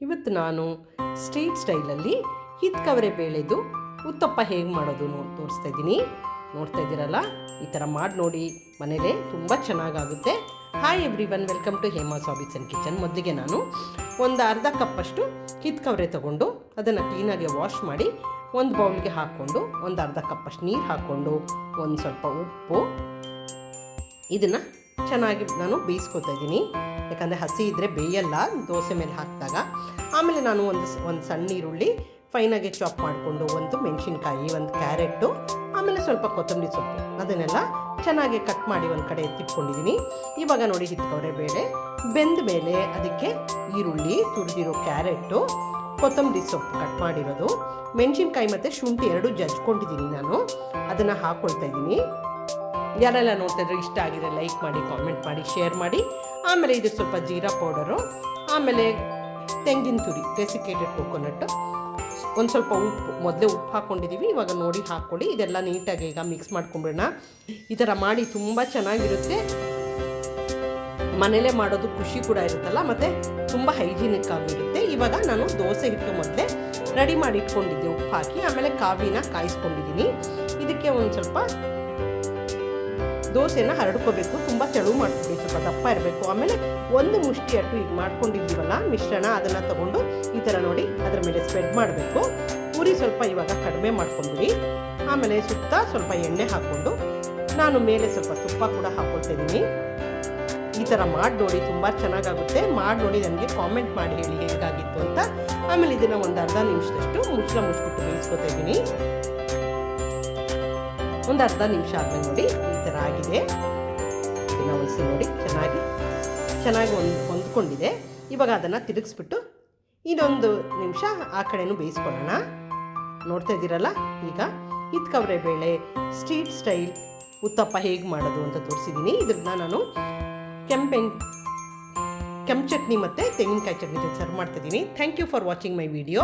ಇವತ್ತು ನಾನು ಸ್ಟ್ರೀಟ್ ಸ್ಟೈಲಲ್ಲಿ ಹಿತ್ಕವರೆ ಬೇಳೆದು ಉತ್ತಪ್ಪ ಹೇಗೆ ಮಾಡೋದು ತೋರಿಸ್ತಾ ಇದ್ದೀನಿ. ನೋಡ್ತಾ ಇದ್ದೀರಲ್ಲ, ಈ ಥರ ಮಾಡಿ ನೋಡಿ ಮನೇಲೇ, ತುಂಬ ಚೆನ್ನಾಗಾಗುತ್ತೆ. Hi everyone, welcome to Hema's hobbies and kitchen. ಮೊದಲಿಗೆ ನಾನು ಒಂದು ಅರ್ಧ ಕಪ್ಪಷ್ಟು ಹಿತ್ಕವರೆ ತೊಗೊಂಡು ಅದನ್ನು ಕ್ಲೀನಾಗಿ ವಾಶ್ ಮಾಡಿ ಒಂದು ಬೌಲ್ಗೆ ಹಾಕ್ಕೊಂಡು ಒಂದು ಅರ್ಧ ಕಪ್ಪಷ್ಟು ನೀರು ಹಾಕ್ಕೊಂಡು ಒಂದು ಸ್ವಲ್ಪ ಉಪ್ಪು, ಇದನ್ನು ಚೆನ್ನಾಗಿ ನಾನು ಬೇಯಿಸ್ಕೊತಾ ಇದ್ದೀನಿ. ಯಾಕಂದರೆ ಹಸಿ ಇದ್ದರೆ ಬೇಯಲ್ಲ ದೋಸೆ ಮೇಲೆ ಹಾಕಿದಾಗ. ಆಮೇಲೆ ನಾನು ಒಂದು ಸಣ್ಣ ಈರುಳ್ಳಿ ಫೈನಾಗಿ ಚಾಪ್ ಮಾಡಿಕೊಂಡು, ಒಂದು ಮೆಣಸಿನ್ಕಾಯಿ, ಒಂದು ಕ್ಯಾರೆಟು, ಆಮೇಲೆ ಸ್ವಲ್ಪ ಕೊತ್ತಂಬರಿ ಸೊಪ್ಪು, ಅದನ್ನೆಲ್ಲ ಚೆನ್ನಾಗಿ ಕಟ್ ಮಾಡಿ ಒಂದು ಕಡೆ ಎತ್ತಿಟ್ಕೊಂಡಿದ್ದೀನಿ. ಇವಾಗ ನೋಡಿ, ಹಿತ್ಕವರೆ ಬೇಳೆ ಬೆಂದ ಮೇಲೆ ಅದಕ್ಕೆ ಈರುಳ್ಳಿ, ತುರಿದಿರೋ ಕ್ಯಾರೆಟು, ಕೊತ್ತಂಬರಿ ಸೊಪ್ಪು ಕಟ್ ಮಾಡಿರೋದು, ಮೆಣಸಿನ್ಕಾಯಿ ಮತ್ತು ಶುಂಠಿ ಎರಡೂ ಜಜ್ಕೊಂಡಿದ್ದೀನಿ ನಾನು, ಅದನ್ನು ಹಾಕ್ಕೊಳ್ತಾ ಇದ್ದೀನಿ. ಯಾರೆಲ್ಲ ನೋಡ್ತಾ ಇದ್ರೆ ಇಷ್ಟ ಆಗಿದೆ ಲೈಕ್ ಮಾಡಿ, ಕಾಮೆಂಟ್ ಮಾಡಿ, ಶೇರ್ ಮಾಡಿ. ಆಮೇಲೆ ಇದು ಸ್ವಲ್ಪ ಜೀರಾ ಪೌಡರು, ಆಮೇಲೆ ತೆಂಗಿನ ತುರಿ, ಡೆಸಿಕೇಟೆಡ್ ಕೋಕೋನಟ್ಟು, ಒಂದು ಸ್ವಲ್ಪ ಉಪ್ಪು, ಮೊದಲೇ ಉಪ್ಪು ಹಾಕ್ಕೊಂಡಿದ್ದೀವಿ, ಇವಾಗ ನೋಡಿ ಹಾಕ್ಕೊಳ್ಳಿ. ಇದೆಲ್ಲ ನೀಟಾಗಿ ಈಗ ಮಿಕ್ಸ್ ಮಾಡ್ಕೊಂಬಿಡೋಣ. ಈ ಥರ ಮಾಡಿ ತುಂಬ ಚೆನ್ನಾಗಿರುತ್ತೆ. ಮನೇಲೇ ಮಾಡೋದು ಖುಷಿ ಕೂಡ ಇರುತ್ತಲ್ಲ, ಮತ್ತು ತುಂಬ ಹೈಜೀನಿಕ್ ಆಗಿರುತ್ತೆ. ಇವಾಗ ನಾನು ದೋಸೆ ಹಿಟ್ಟು ಮೊದಲೇ ರೆಡಿ ಮಾಡಿ ಇಟ್ಕೊಂಡಿದ್ದೆ, ಉಪ್ಪು ಹಾಕಿ. ಆಮೇಲೆ ಕಾವಿನ ಕಾಯಿಸ್ಕೊಂಡಿದ್ದೀನಿ. ಇದಕ್ಕೆ ಒಂದು ಸ್ವಲ್ಪ ದೋಸೆನ ಹರಡ್ಕೋಬೇಕು, ತುಂಬ ತೆಳು ಮಾಡ್ಕೊಬೇಕು, ಸ್ವಲ್ಪ ದಪ್ಪ ಇರಬೇಕು. ಆಮೇಲೆ ಒಂದು ಮುಷ್ಟಿ ಅಟ್ಟು ಈಗ ಮಾಡ್ಕೊಂಡಿದ್ದೀವಲ್ಲ ಮಿಶ್ರಣ, ಅದನ್ನು ತೊಗೊಂಡು ಈ ಥರ ನೋಡಿ ಅದರ ಮೇಲೆ ಸ್ಪ್ರೆಡ್ ಮಾಡಬೇಕು. ಉರಿ ಸ್ವಲ್ಪ ಇವಾಗ ಕಡಿಮೆ ಮಾಡ್ಕೊಂಡ್ಬಿಡಿ. ಆಮೇಲೆ ಸುತ್ತ ಸ್ವಲ್ಪ ಎಣ್ಣೆ ಹಾಕ್ಕೊಂಡು ನಾನು ಮೇಲೆ ಸ್ವಲ್ಪ ತುಪ್ಪ ಕೂಡ ಹಾಕ್ಕೊಳ್ತಾ ಇದ್ದೀನಿ. ಈ ಥರ ಮಾಡಿ ನೋಡಿ, ತುಂಬ ಚೆನ್ನಾಗಾಗುತ್ತೆ. ಮಾಡಿ ನೋಡಿ, ನನಗೆ ಕಾಮೆಂಟ್ ಮಾಡಿ ಹೇಳಿ ಹೇಗಾಗಿತ್ತು ಅಂತ. ಆಮೇಲೆ ಇದನ್ನು ಒಂದು ಅರ್ಧ ನಿಮಿಷದಷ್ಟು ಮುಚ್ಚಿಬಿಟ್ಟು ಬೇಯಿಸ್ಕೊತಾ ಇದ್ದೀನಿ. ಒಂದು ಅರ್ಧ ನಿಮಿಷ ಆದಮೇಲೆ ನೋಡಿ ಈ ಥರ ಆಗಿದೆ. ಇದನ್ನು ಒಲಿಸಿ ನೋಡಿ, ಚೆನ್ನಾಗಿ ಹೊಂದ್ಕೊಂಡಿದೆ. ಇವಾಗ ಅದನ್ನು ತಿರುಗಿಸ್ಬಿಟ್ಟು ಇನ್ನೊಂದು ನಿಮಿಷ ಆ ಕಡೆನೂ ಬೇಯಿಸ್ಕೊಳ್ಳೋಣ. ನೋಡ್ತಾ ಇದ್ದೀರಲ್ಲ, ಈಗ ಹಿತ್ಕವರೆ ಬೇಳೆ ಸ್ಟ್ರೀಟ್ ಸ್ಟೈಲ್ ಉತ್ತಪ್ಪ ಹೇಗೆ ಮಾಡೋದು ಅಂತ ತೋರಿಸಿದ್ದೀನಿ. ಇದನ್ನ ನಾನು ಕೆಂಪು ಚಟ್ನಿ ಮತ್ತು ತೆಂಗಿನಕಾಯಿ ಚಟ್ನಿ ಸರ್ವ್ ಮಾಡ್ತಿದ್ದೀನಿ. Thank you for watching my video.